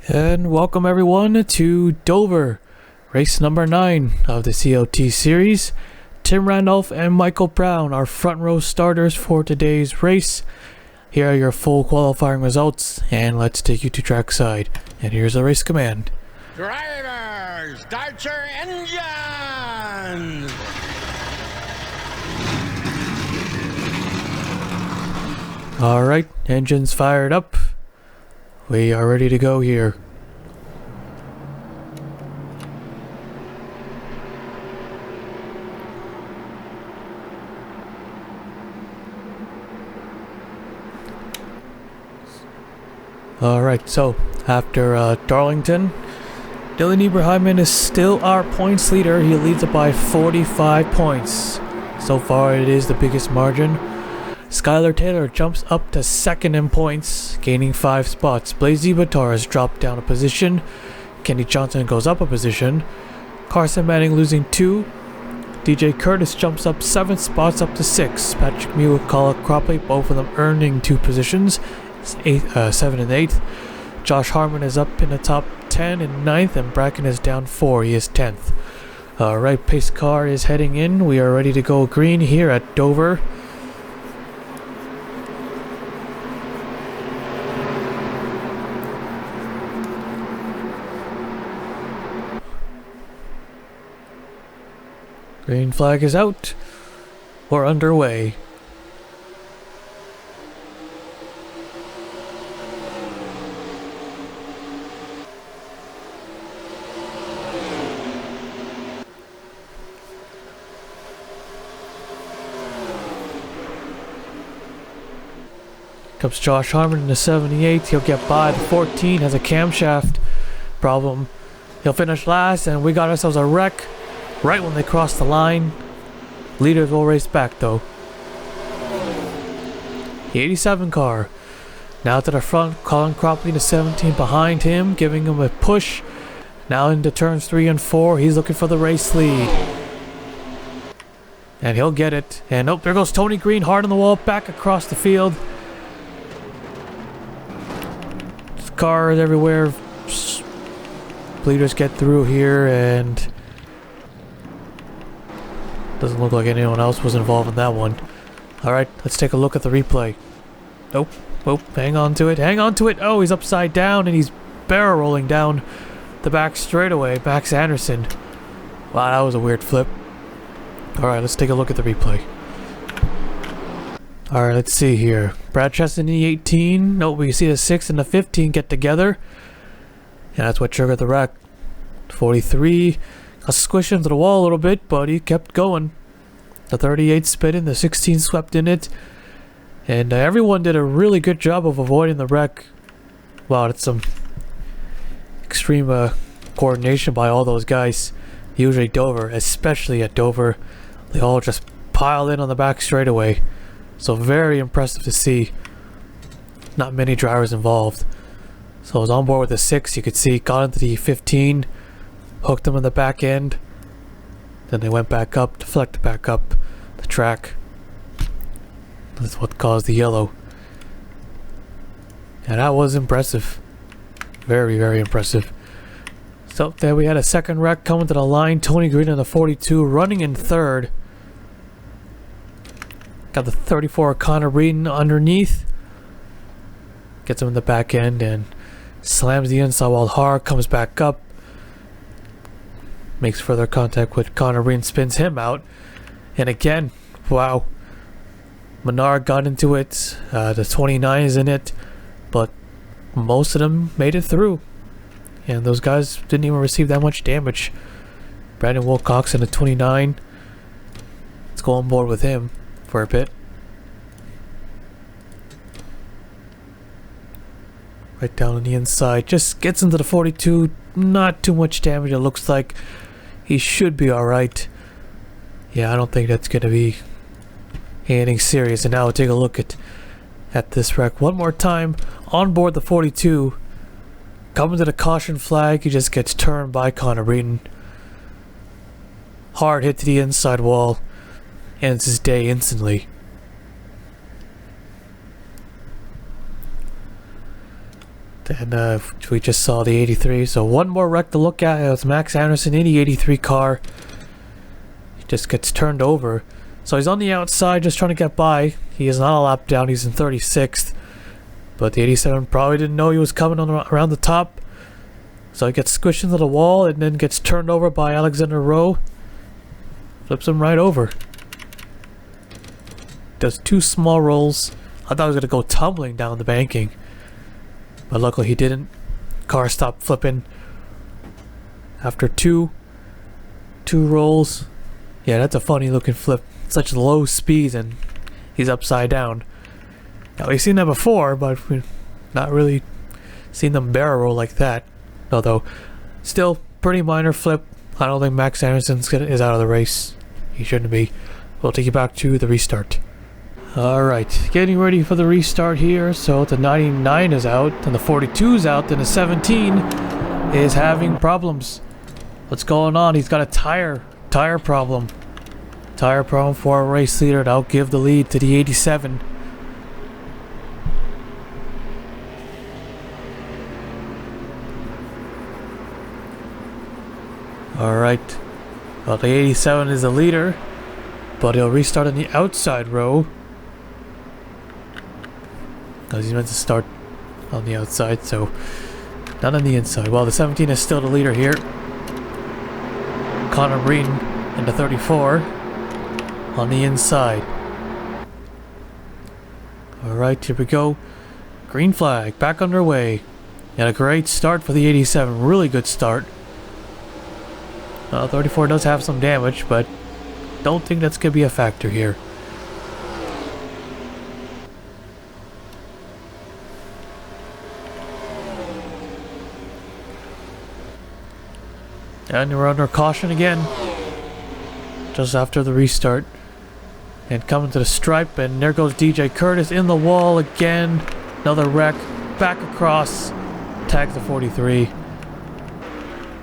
And welcome everyone to Dover, race number 9 of the COT series. Tim Randolph and Michael Brown are front row starters for today's race. Here are your full qualifying results, and let's take you to trackside. And here's the race command. Drivers, start your engines! Alright, engines fired up. We are ready to go here. Alright, so after Darlington, Dylan Eberheiman is still our points leader. He leads it by 45 points. So far it is the biggest margin. Skylar Taylor jumps up to second in points, gaining 5 spots. Blaze Zibatar has dropped down a position. Kenny Johnson goes up a position. Carson Manning losing 2. DJ Curtis jumps up 7 spots up to 6. Patrick Mew and Colin Cropley, both of them earning 2 positions, 7 and 8. Josh Harmon is up in the top 10 and 9th, and Bracken is down 4. He is 10th. Alright, pace car is heading in. We are ready to go green here at Dover. Green flag is out. We're underway. Comes Josh Harmon in the 78. He'll get by. The 14 has a camshaft problem. He'll finish last, and we got ourselves a wreck right when they cross the line. Leaders will race back though. The 87 car now to the front. Colin Cropley in the 17 behind him, giving him a push. Now into turns 3 and 4. He's looking for the race lead, and he'll get it. And oh, there goes Tony Green, hard on the wall, back across the field. Cars everywhere. Bleeders get through here, and doesn't look like anyone else was involved in that one. Alright, let's take a look at the replay. Nope. Oh, hang on to it. Hang on to it. Oh, he's upside down and he's barrel rolling down the back straightaway. Max Anderson. Wow, that was a weird flip. Alright, let's take a look at the replay. Alright, let's see here. Brad Cheston in the 18. Nope, we see the 6 and the 15 get together. And that's what triggered the wreck. 43. Got squished into the wall a little bit, but he kept going. The 38 spit in, the 16 swept in it. And everyone did a really good job of avoiding the wreck. Wow, that's some extreme coordination by all those guys. Usually Dover, especially at Dover, they all just pile in on the back straightaway. So very impressive to see. Not many drivers involved. So I was on board with the 6, you could see, got into the 15. Hooked them on the back end. Then they went back up, deflected back up the track. That's what caused the yellow. And that was impressive. Very, very impressive. So there we had a second wreck coming to the line. Tony Green in the 42 running in 3rd. Got the 34 Connor Reedon underneath. Gets him in the back end and slams the inside while Har comes back up. Makes further contact with Connor Reedon, spins him out. And again, wow. Menard got into it. The 29 is in it. But most of them made it through. And those guys didn't even receive that much damage. Brandon Wilcox in the 29. Let's go on board with him for a bit. Right down on the inside. Just gets into the 42. Not too much damage, it looks like. He should be alright. Yeah, I don't think that's going to be anything serious. And now we'll take a look at this wreck one more time. On board the 42. Coming to the caution flag. He just gets turned by Connor Reedon. Hard hit to the inside wall. Ends his day instantly. And we just saw the 83. So one more wreck to look at. It was Max Anderson in the 83 car. He just gets turned over. So he's on the outside just trying to get by. He is not a lap down. He's in 36th. But the 87 probably didn't know he was coming on around the top. So he gets squished into the wall and then gets turned over by Alexander Rowe. Flips him right over. Does 2 small rolls. I thought he was going to go tumbling down the banking. But luckily he didn't. Car stopped flipping. After two rolls. Yeah, that's a funny looking flip. Such low speeds and he's upside down. Now we've seen that before, but we've not really seen them barrel roll like that. Although, still pretty minor flip. I don't think Max Anderson is out of the race. He shouldn't be. We'll take you back to the restart. Alright, getting ready for the restart here. So the 99 is out, and the 42 is out, and the 17 is having problems. What's going on? He's got a tire problem. Tire problem for our race leader. That'll give the lead to the 87. Alright. Well, the 87 is the leader, but he'll restart on the outside row. Because he's meant to start on the outside, so not on the inside. Well, the 17 is still the leader here. Connor Breen in the 34 on the inside. Alright, here we go. Green flag, back underway. And a great start for the 87. Really good start. 34 does have some damage, but don't think that's going to be a factor here. And we're under caution again. Just after the restart. And coming to the stripe, and there goes DJ Curtis in the wall again. Another wreck. Back across. Tags the 43.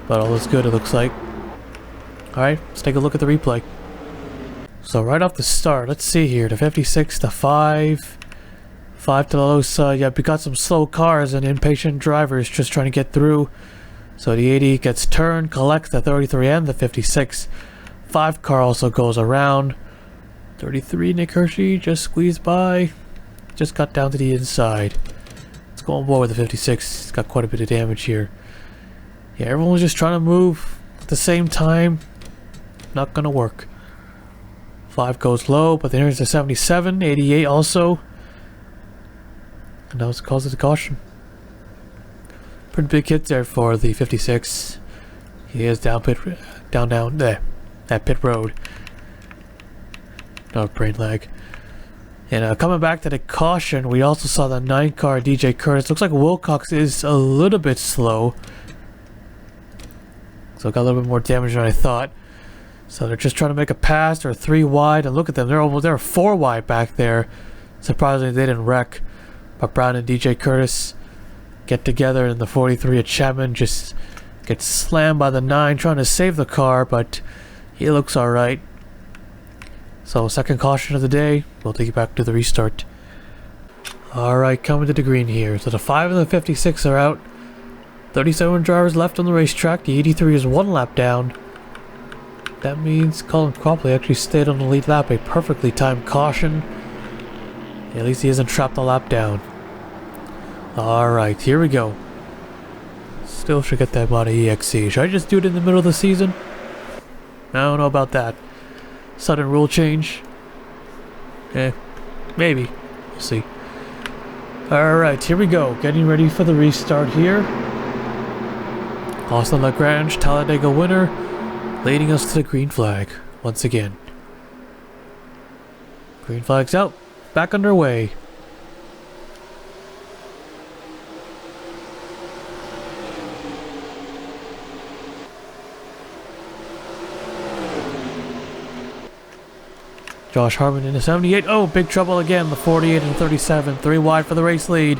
But all is good, it looks like. Alright, let's take a look at the replay. So right off the start, let's see here. The 56, the 5. 5 to the low side. Yeah, we got some slow cars and impatient drivers just trying to get through. So the 80 gets turned, collects the 33 and the 56. 5 car also goes around. 33, Nick Hershey just squeezed by. Just got down to the inside. Let's go on board with the 56. It's got quite a bit of damage here. Yeah, everyone was just trying to move at the same time. Not gonna work. 5 goes low, but then here's the 77, 88 also. And that was the cause of the caution. Pretty big hit there for the 56. He is down that pit road. No brain lag. And coming back to the caution, we also saw the 9 car DJ Curtis. Looks like Wilcox is a little bit slow. So got a little bit more damage than I thought. So they're just trying to make a pass. They're 3 wide, and look at them. They're 4 wide back there. Surprisingly, they didn't wreck. But Brown and DJ Curtis get together, and the 43 at Chapman just gets slammed by the 9, trying to save the car, but he looks alright. So second caution of the day. We'll take you back to the restart. Alright, coming to the green here. So the 5 and the 56 are out. 37 drivers left on the racetrack. The 83 is 1 lap down. That means Colin Cropley actually stayed on the lead lap. A perfectly timed caution. At least he isn't trapped a lap down. Alright, here we go. Still should get that mod of EXE. Should I just do it in the middle of the season? I don't know about that. Sudden rule change? Maybe. We'll see. Alright, here we go. Getting ready for the restart here. Austin Lagrange, Talladega winner, leading us to the green flag once again. Green flag's out. Back underway. Josh Harmon in the 78. Oh, big trouble again. The 48 and 37. 3 wide for the race lead.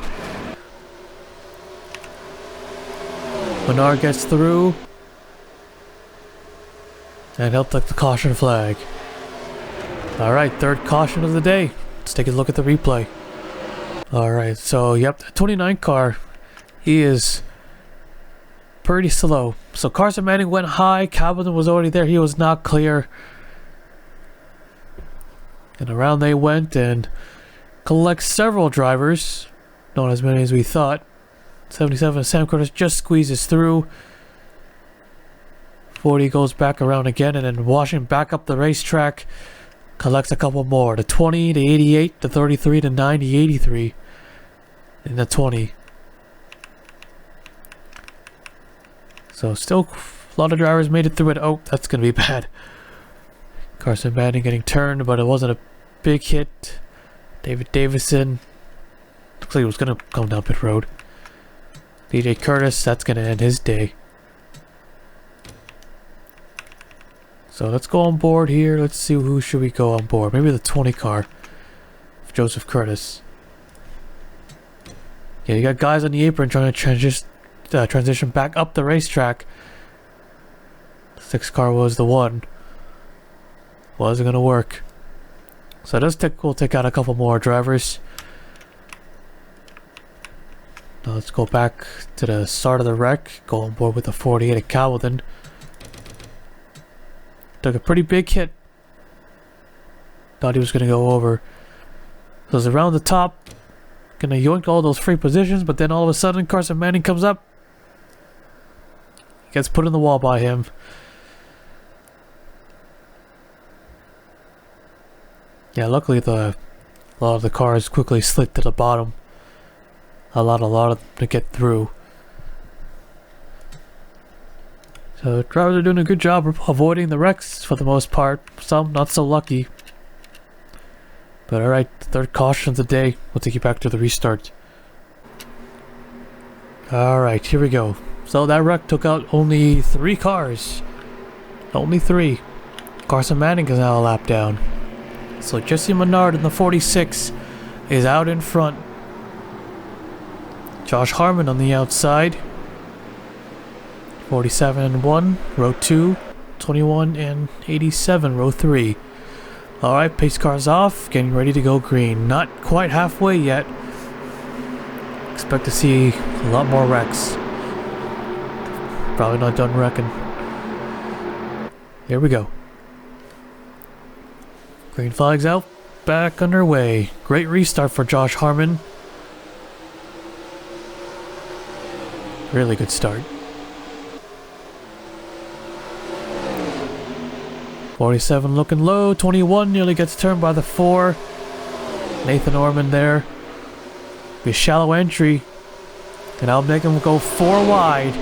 Menard gets through. And he'll take the caution flag. Alright, third caution of the day. Let's take a look at the replay. Alright, so yep, the 29 car He is pretty slow. So Carson Manning went high. Calvin was already there. He was not clear. And around they went and collect several drivers. Not as many as we thought. 77, Sam Curtis just squeezes through. 40 goes back around again, and then Washington back up the racetrack. Collects a couple more. The 20, the 88, the 33, the 90, 83. And the 20. So still a lot of drivers made it through it. Oh, that's going to be bad. Carson Manning getting turned, but it wasn't a big hit. David Davison. Looks like he was going to come down pit road. DJ Curtis, that's going to end his day. So let's go on board here. Let's see who should we go on board. Maybe the 20 car. Joseph Curtis. Yeah, you got guys on the apron trying to transition back up the racetrack. 6 car was the one. Wasn't going to work. So we'll take out a couple more drivers. Now let's go back to the start of the wreck. Go on board with the 48 at Calvin. Took a pretty big hit. Thought he was going to go over. So it's around the top. Gonna yoink all those free positions, but then all of a sudden Carson Manning comes up. Gets put in the wall by him. Yeah, luckily a lot of the cars quickly slid to the bottom. A lot of them to get through. So drivers are doing a good job of avoiding the wrecks for the most part. Some not so lucky. But alright, third caution of the day. We'll take you back to the restart. Alright, here we go. So that wreck took out only 3 cars. Only 3. Carson Manning is now a lap down. So Jesse Menard in the 46 is out in front. Josh Harmon on the outside. 47 and 1, row 2. 21 and 87, row 3. Alright, pace car's off, getting ready to go green. Not quite halfway yet. Expect to see a lot more wrecks. Probably not done wrecking. Here we go. Green flag's out, back underway. Great restart for Josh Harmon. Really good start. 47 looking low, 21 nearly gets turned by the 4. Nathan Orman there. Be a shallow entry. And I'll make him go 4 wide.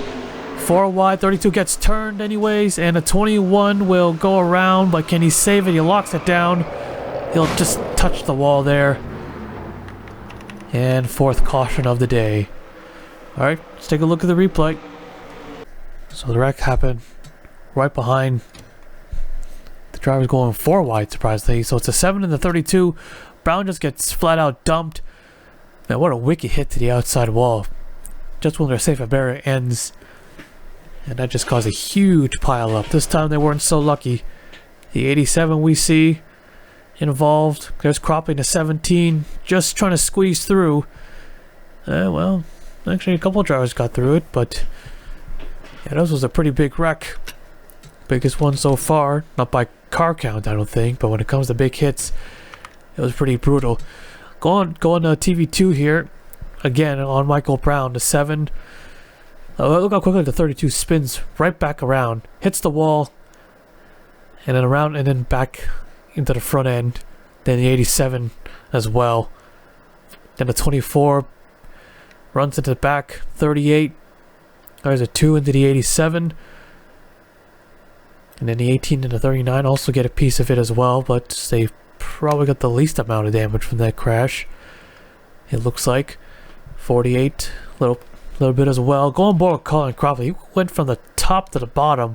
4 wide, 32 gets turned anyways, and a 21 will go around, but can he save it? He locks it down. He'll just touch the wall there. And 4th caution of the day. Alright, let's take a look at the replay. So the wreck happened right behind. The driver's going 4 wide, surprisingly. So it's a 7 and the 32. Brown just gets flat out dumped. Man, what a wicked hit to the outside wall. Just when their safe barrier ends. And that just caused a huge pile up. This time they weren't so lucky. The 87 we see involved. There's Cropping to 17. Just trying to squeeze through. Well, actually a couple of drivers got through it, but yeah, this was a pretty big wreck. Biggest one so far. Not by car count, I don't think, but when it comes to big hits, it was pretty brutal. Go on TV2 here. Again, on Michael Brown, the 7. Look how quickly the 32 spins right back around. Hits the wall. And then around and then back into the front end. Then the 87 as well. Then the 24 runs into the back. 38. There's a 2 into the 87. And then the 18 and the 39 also get a piece of it as well. But they probably got the least amount of damage from that crash. It looks like. 48. Little bit as well. Go on board with Colin Crawford. He went from the top to the bottom.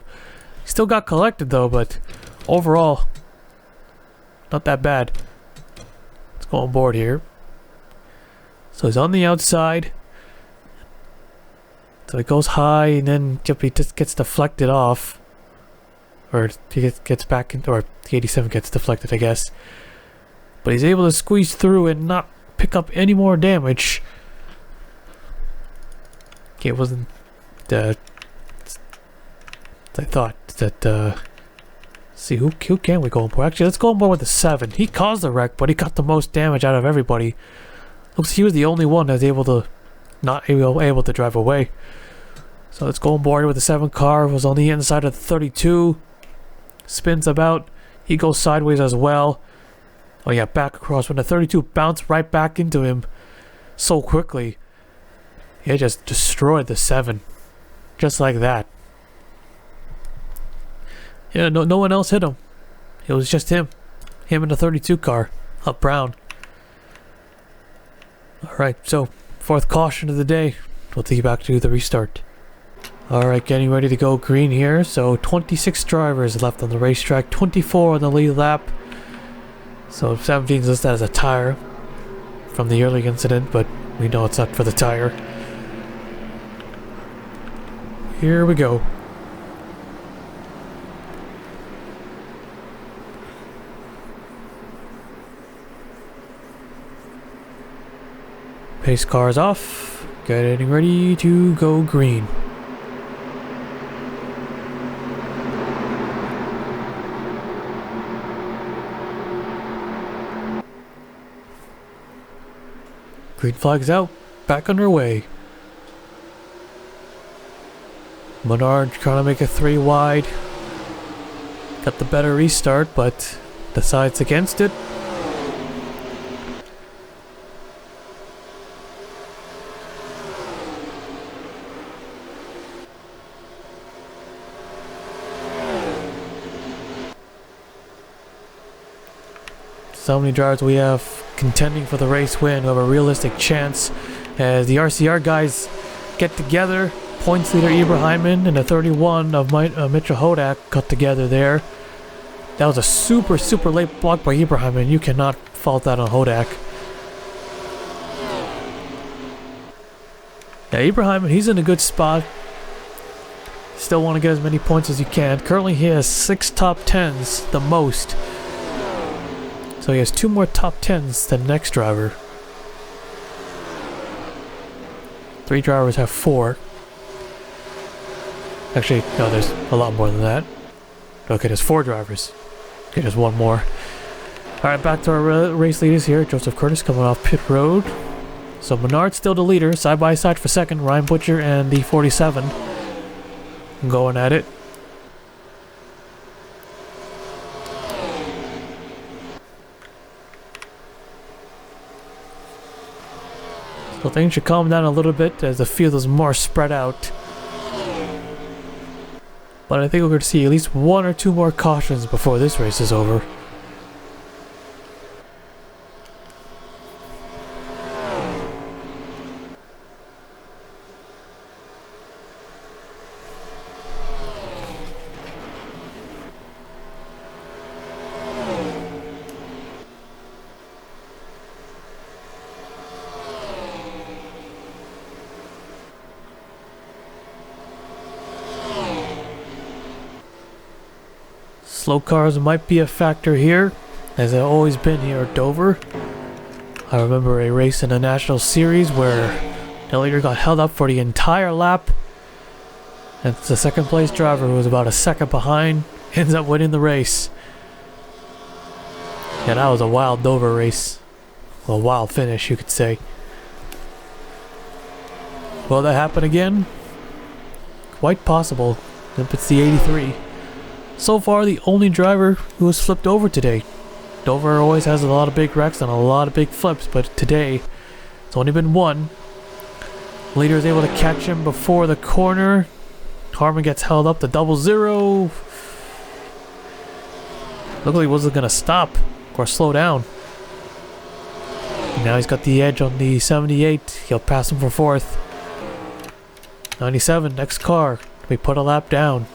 He still got collected though, but overall, not that bad. Let's go on board here. So he's on the outside. So it goes high and then he just gets deflected off. Or he gets back into, or the 87 gets deflected, I guess. But he's able to squeeze through and not pick up any more damage. it wasn't I thought that see who can we go on board? Actually, let's go on board with the 7. He caused the wreck, but he got the most damage out of everybody. Looks like he was the only one that was able to not able to drive away. So let's go on board with the 7 car. Was on the inside of the 32. Spins about. He goes sideways as well. Oh yeah, back across when the 32 bounced right back into him so quickly. He just destroyed the 7. Just like that. Yeah, no one else hit him. It was just him. Him in the 32 car. Up brown. Alright, so 4th caution of the day. We'll take you back to the restart. Alright, getting ready to go green here. So 26 drivers left on the racetrack. 24 on the lead lap. So 17 is listed as a tire from the early incident, but we know it's not for the tire. Here we go. Pace cars off. Getting ready to go green. Green flag's out. Back underway. Menard trying to make a 3 wide. Got the better restart, but decides against it. So many drivers we have contending for the race win who have a realistic chance as the RCR guys get together. Points leader Ibrahimman and the 31 of Mitchell Hodak got together there. That was a super late block by Ibrahimman. You cannot fault that on Hodak. Yeah, Ibrahimman, he's in a good spot. Still want to get as many points as you can. Currently he has 6 top 10s, the most. So he has 2 more top 10s than the next driver. 3 drivers have 4. Actually, no, there's a lot more than that. Okay, there's 4 drivers. Okay, there's 1 more. Alright, back to our race leaders here. Joseph Curtis coming off pit road. So Menard's still the leader, side by side for second. Ryan Butcher and the 47 going at it. So things should calm down a little bit as the field is more spread out. But I think we're going to see at least 1 or 2 more cautions before this race is over. Slow cars might be a factor here, as they've always been here at Dover. I remember a race in the National Series where the leader got held up for the entire lap. And the second place driver, who was about a second behind, ends up winning the race. Yeah, that was a wild Dover race. Well, a wild finish, you could say. Will that happen again? Quite possible, if it's the 83. So far, the only driver who has flipped over today. Dover always has a lot of big wrecks and a lot of big flips, but today, it's only been 1. Leader is able to catch him before the corner. Harmon gets held up to 0-0. Looked like he wasn't going to stop or slow down. Now he's got the edge on the 78. He'll pass him for 4th. 97, next car. We put a lap down.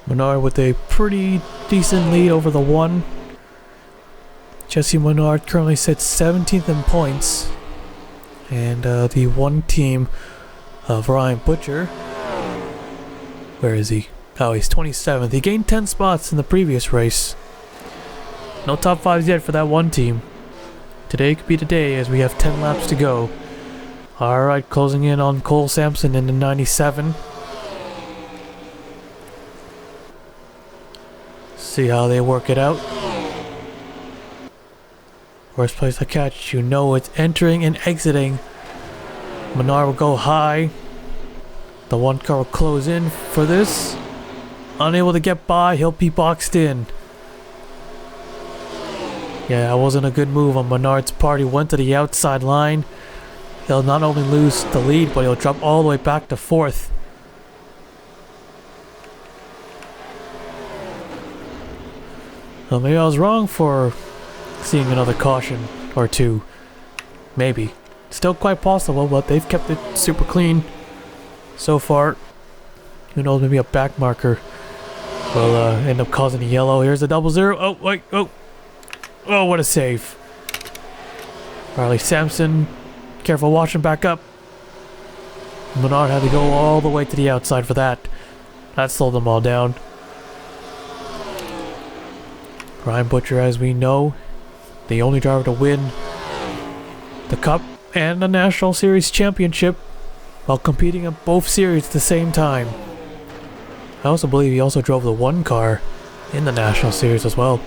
Menard with a pretty decent lead over the 1. Jesse Menard currently sits 17th in points. And the 1 team of Ryan Butcher. Where is he? Oh, he's 27th. He gained 10 spots in the previous race. No top 5s yet for that 1 team. Today could be the day as we have 10 laps to go. Alright, closing in on Cole Sampson in the 97. See how they work it out. Worst place to catch, you know it's entering and exiting. Menard will go high. The 1 car will close in for this. Unable to get by, he'll be boxed in. Yeah, that wasn't a good move on Menard's part. He went to the outside line. He'll not only lose the lead, but he'll drop all the way back to 4th. Well, maybe I was wrong for seeing another caution or 2. Maybe. Still quite possible, but they've kept it super clean so far. Who knows, maybe a back marker will end up causing a yellow. Here's the 0-0. Oh, wait, oh. Oh, what a save. Riley Sampson, careful watching back up. Menard had to go all the way to the outside for that. That slowed them all down. Ryan Butcher, as we know, the only driver to win the Cup and the National Series Championship while competing in both series at the same time. I also believe he also drove the 1 car in the National Series as well.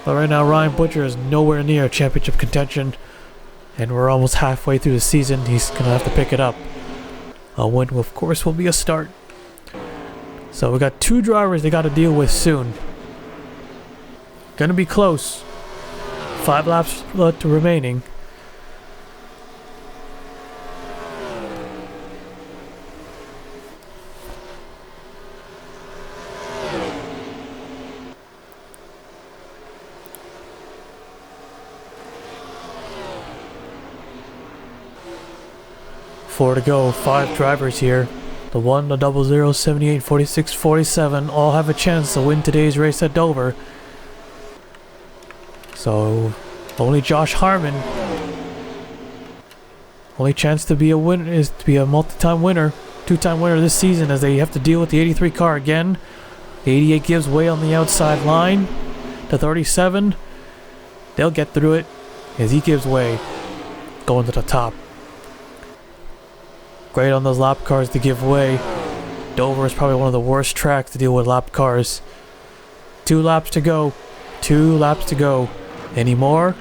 But right now Ryan Butcher is nowhere near championship contention, and we're almost halfway through the season. He's going to have to pick it up. A win, of course, will be a start. So we got 2 drivers they got to deal with soon. Gonna be close. 5 laps left remaining. Four to go, 5 drivers here. The 1, the 0-0, 78, 46, 47 all have a chance to win today's race at Dover. So only Josh Harmon. Only chance to be a winner is to be a multi-time winner, 2-time winner this season, as they have to deal with the 83 car again. The 88 gives way on the outside line. The 37, they'll get through it as he gives way, going to the top. Great on those lap cars to give way. Dover is probably one of the worst tracks to deal with lap cars. 2 laps to go. 2 laps to go. Any more?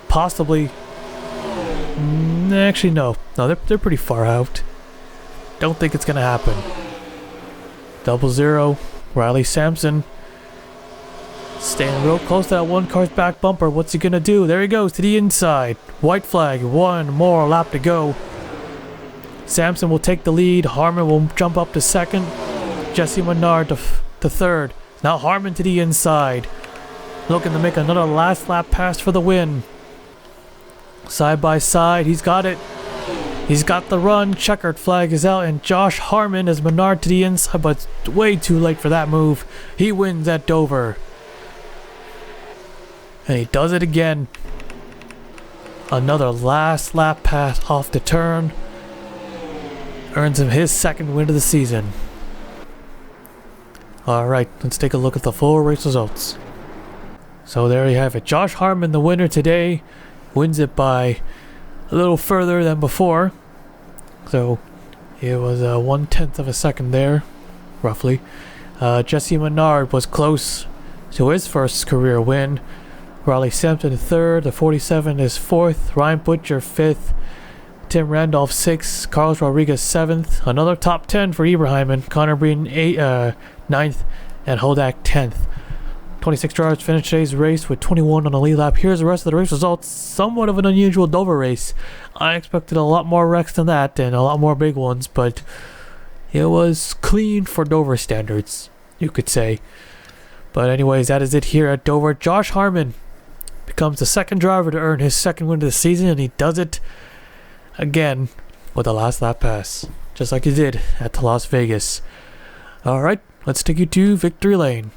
Possibly. Actually, no. No, they're pretty far out. Don't think it's going to happen. 0-0. Riley Sampson. Staying real close to that 1 car's back bumper. What's he going to do? There he goes to the inside. White flag. 1 more lap to go. Sampson will take the lead. Harmon will jump up to 2nd. Jesse Menard to 3rd. Now Harmon to the inside. Looking to make another last lap pass for the win. Side by side. He's got it. He's got the run. Checkered flag is out. And Josh Harmon is Menard to the inside. But it's way too late for that move. He wins at Dover. And he does it again. Another last lap pass off the turn. Earns him his 2nd win of the season. Alright, let's take a look at the full race results. So there you have it. Josh Harmon, the winner today, wins it by a little further than before. So it was 1/10 of a second there, roughly. Jesse Menard was close to his first career win. Riley Sampson 3rd, the 47 is 4th, Ryan Butcher 5th, Tim Randolph 6th, Carlos Rodriguez 7th, another top 10 for Ibrahim, Connor Breen 9th, and Hodak 10th. 26 drivers finished today's race with 21 on the lead lap. Here's the rest of the race results. Somewhat of an unusual Dover race. I expected a lot more wrecks than that and a lot more big ones, but it was clean for Dover standards, you could say. But anyways, that is it here at Dover. Josh Harmon becomes the 2nd driver to earn his 2nd win of the season, and he does it again with a last lap pass, just like you did at Las Vegas. Alright, let's take you to victory lane.